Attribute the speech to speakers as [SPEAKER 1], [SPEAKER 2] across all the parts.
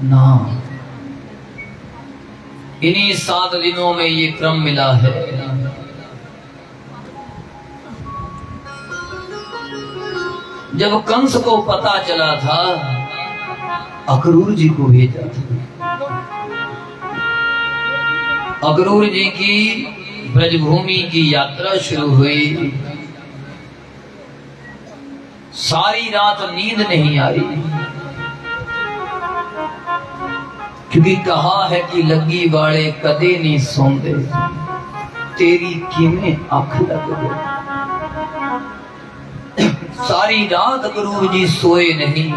[SPEAKER 1] नाम। इन्हीं 7 दिनों में ये क्रम मिला है। जब कंस को पता चला था, अक्रूर जी को भेजा था। अक्रूर जी की ब्रजभूमि की यात्रा शुरू हुई। सारी रात नींद नहीं आई, क्योंकि कहा है कि लगी वाले कदे नहीं सोंदे, तेरी किमें आंख लग गई। सारी रात अक्रूर जी सोए नहीं,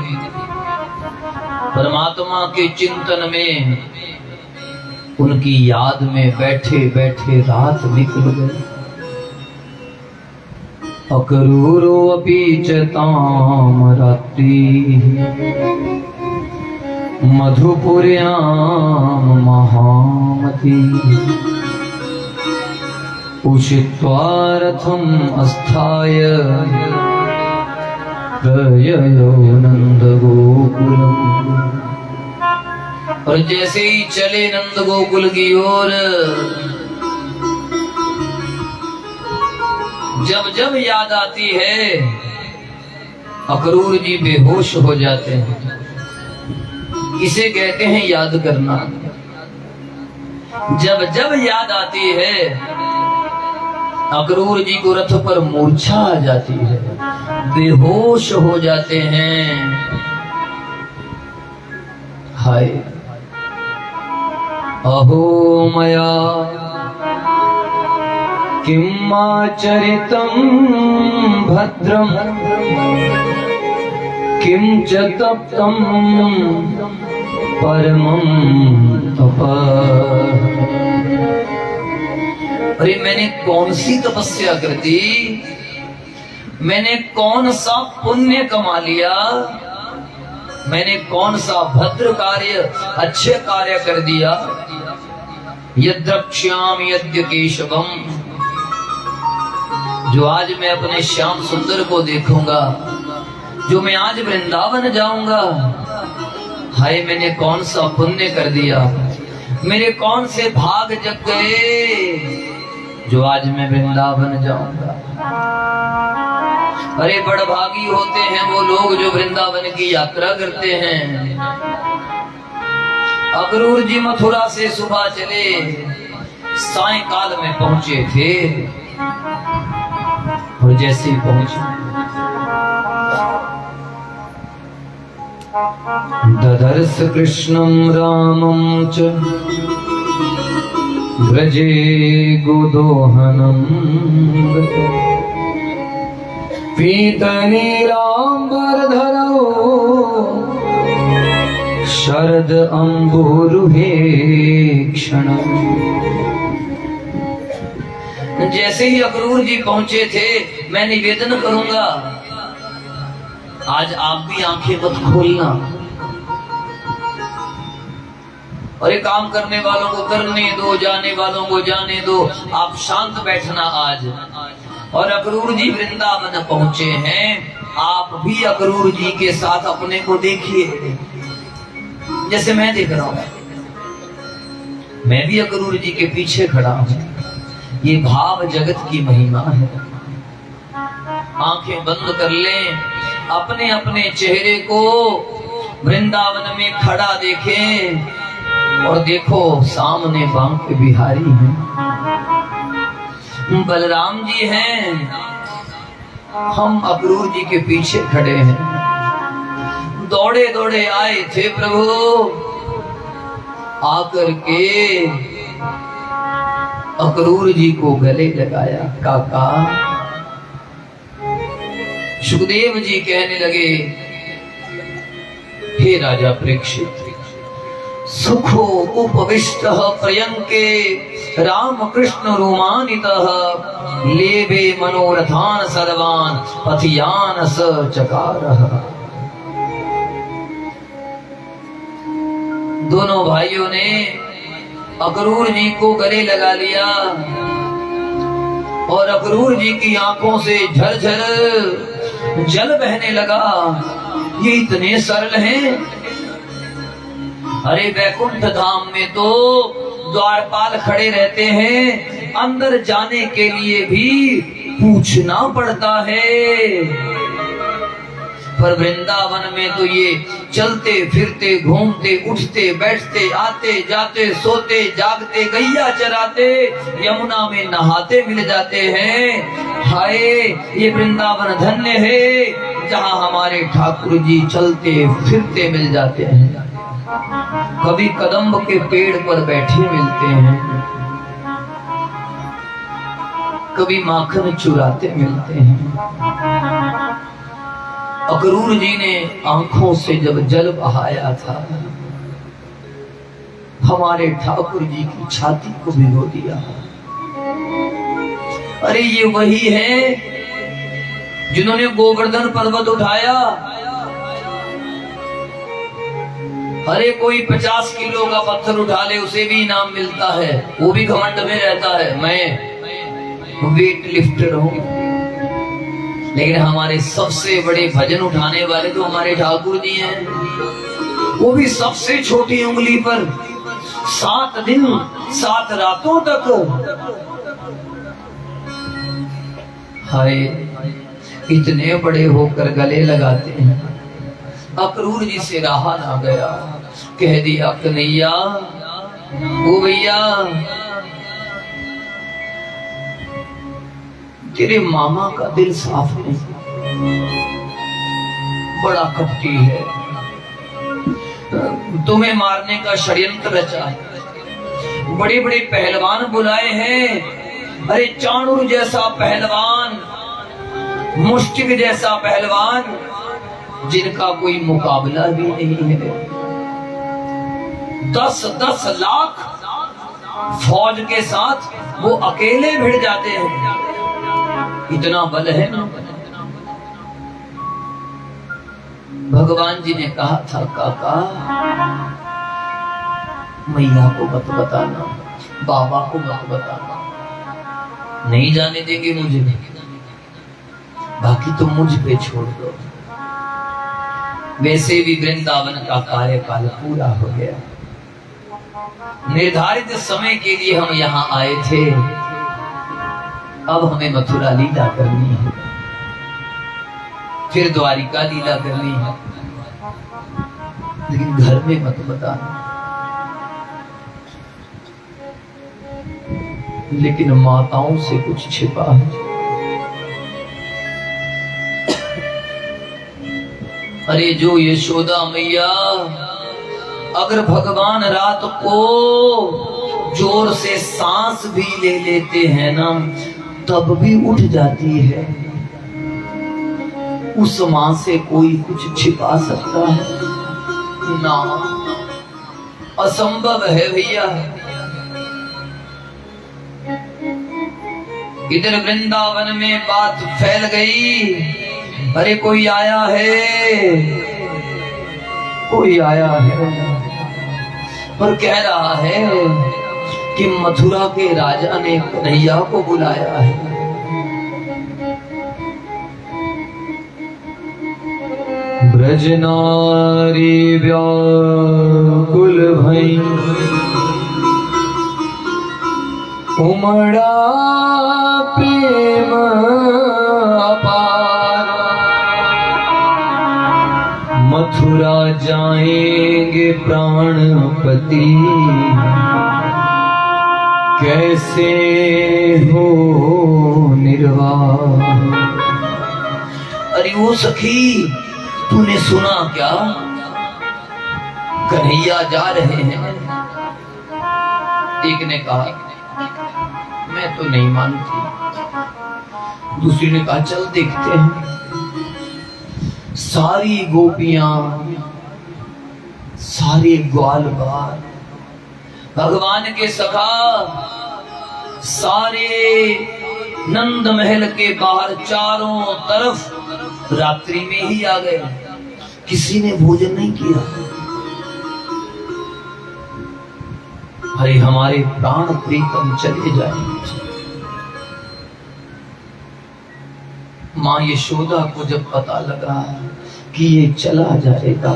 [SPEAKER 1] परमात्मा के चिंतन में, उनकी याद में बैठे बैठे रात निकल गई। अक्रूरो अपि च ताम रात्रि मधुपुर्यां महामती उषित्वा रथम् अस्थाय प्रययो नंद गोकुलम्। और जैसे ही चले नंद गोकुल की ओर, जब जब याद आती है अक्रूर जी बेहोश हो जाते हैं। इसे कहते हैं याद करना। जब जब याद आती है अक्रूर जी को रथ पर मूर्छा आ जाती है, बेहोश हो जाते हैं। हाय अहो मया किमाचरितं भद्रं किं च तप्तं परमं तपः। अरे मैंने कौन सी तपस्या कर दी, मैंने कौन सा पुण्य कमा लिया, मैंने कौन सा भद्र कार्य, अच्छे कार्य कर दिया। यद्रक्ष्यामि यद्य केशवम्, जो आज मैं अपने श्याम सुंदर को देखूंगा, जो मैं आज वृंदावन जाऊंगा, हाय मैंने कौन सा पुण्य कर दिया, मेरे कौन से भाग जग गए जो आज मैं वृंदावन जाऊंगा। अरे बड़भागी होते हैं वो लोग जो वृंदावन की यात्रा करते हैं। अक्रूर जी मथुरा से सुबह चले, सायंकाल में पहुंचे थे। और जैसे ही पहुंचे, ददर्श कृष्णं रामं च व्रजे गोदोहनं पीतनीलाम्बरधरौ शरद अम्बुरुहे क्षणम्। जैसे ही अक्रूर जी पहुंचे थे, मैं निवेदन करूंगा आज आप भी आंखें मत खोलना, और ये काम करने वालों को करने दो, जाने वालों को जाने दो, आप शांत बैठना आज। और अक्रूर जी वृंदावन पहुंचे हैं, आप भी अक्रूर जी के साथ अपने को देखिए, जैसे मैं देख रहा हूं। मैं भी अक्रूर जी के पीछे खड़ा हूं। ये भाव जगत की महिमा है। आंखें बंद कर लें, अपने अपने चेहरे को वृंदावन में खड़ा देखें, और देखो सामने बांके बिहारी हैं, बलराम जी हैं, हम अक्रूर जी के पीछे खड़े हैं। दौड़े दौड़े आए थे प्रभु, आकर के अक्रूर जी को गले लगाया। काका, सुखदेव जी कहने लगे, हे राजा परीक्षित, सुखो उपविष्टः पर्यंके रामकृष्ण रोमानितः लेबे मनोरथान सर्वान पथियान स चकारः। दोनों भाइयों ने अक्रूर जी को गले लगा लिया, और अक्रूर जी की आंखों से झरझर जल बहने लगा। ये इतने सरल हैं, अरे वैकुंठ धाम में तो द्वारपाल खड़े रहते हैं, अंदर जाने के लिए भी पूछना पड़ता है। पर वृंदावन में तो ये चलते फिरते घूमते उठते बैठते आते जाते सोते जागते गैया चराते यमुना में नहाते मिल जाते हैं। हाय ये वृंदावन धन्य है जहाँ हमारे ठाकुर जी चलते फिरते मिल जाते हैं। कभी कदम्ब के पेड़ पर बैठे मिलते हैं, कभी माखन चुराते मिलते हैं। अक्रूर जी ने आंखों से जब जल बहाया था, हमारे ठाकुर जी की छाती को भिगो दिया। अरे ये वही है जिन्होंने गोवर्धन पर्वत उठाया। अरे कोई 50 किलो का पत्थर उठा ले उसे भी इनाम मिलता है, वो भी घमंड में रहता है मैं वेट लिफ्टर हूं। लेकिन हमारे सबसे बड़े भजन उठाने वाले तो हमारे ठाकुर जी हैं, वो भी सबसे छोटी उंगली पर 7 दिन 7 रातों तक। हाय इतने बड़े होकर गले लगाते हैं। अक्रूर जी से रहा ना गया, कह दिया कन्हैया ओ भैया तेरे मामा का दिल साफ नहीं, बड़ा कपटी है, तुम्हें मारने का षड्यंत्र रचा है। बड़े बड़े पहलवान बुलाए हैं, अरे चाणूर जैसा पहलवान, मुष्टिक जैसा पहलवान जिनका कोई मुकाबला भी नहीं है। 10-10 लाख फौज के साथ वो अकेले भिड़ जाते हैं, इतना बल है ना। भगवान जी ने कहा था काका मैया को मत बताना, बाबा को मत बताना, नहीं जाने देंगे मुझे, बाकी तुम मुझ पे छोड़ दो। वैसे भी वृंदावन का कार्यकाल पूरा हो गया, निर्धारित समय के लिए हम यहाँ आए थे, अब हमें मथुरा लीला करनी है, फिर द्वारिका लीला करनी है, लेकिन घर में मत बताना। लेकिन माताओं से कुछ छिपा है। अरे जो यशोदा मैया अगर भगवान रात को जोर से सांस भी ले लेते हैं ना तब भी उठ जाती है, उस मां से कोई कुछ छिपा सकता है ना, असंभव है भैया। इधर वृंदावन में बात फैल गई, अरे कोई आया है, कोई आया है और कह रहा है कि मथुरा के राजा ने कन्हैया को बुलाया है। ब्रज नारी व्याकुल भई उमड़ा प्रेम अपार, मथुरा जाएंगे प्राणपति कैसे हो निर्वाह। अरे वो सखी तूने सुना क्या, कन्हैया जा रहे हैं। एक ने कहा मैं तो नहीं मानती, दूसरी ने कहा चल देखते हैं। सारी गोपियां सारे ग्वाल बाल भगवान के सखा सारे नंद महल के बाहर चारों तरफ रात्रि में ही आ गए, किसी ने भोजन नहीं किया। अरे हमारे प्राण प्रीतम चले जाएंगे। मां यशोदा को जब पता लगा कि ये चला जाएगा,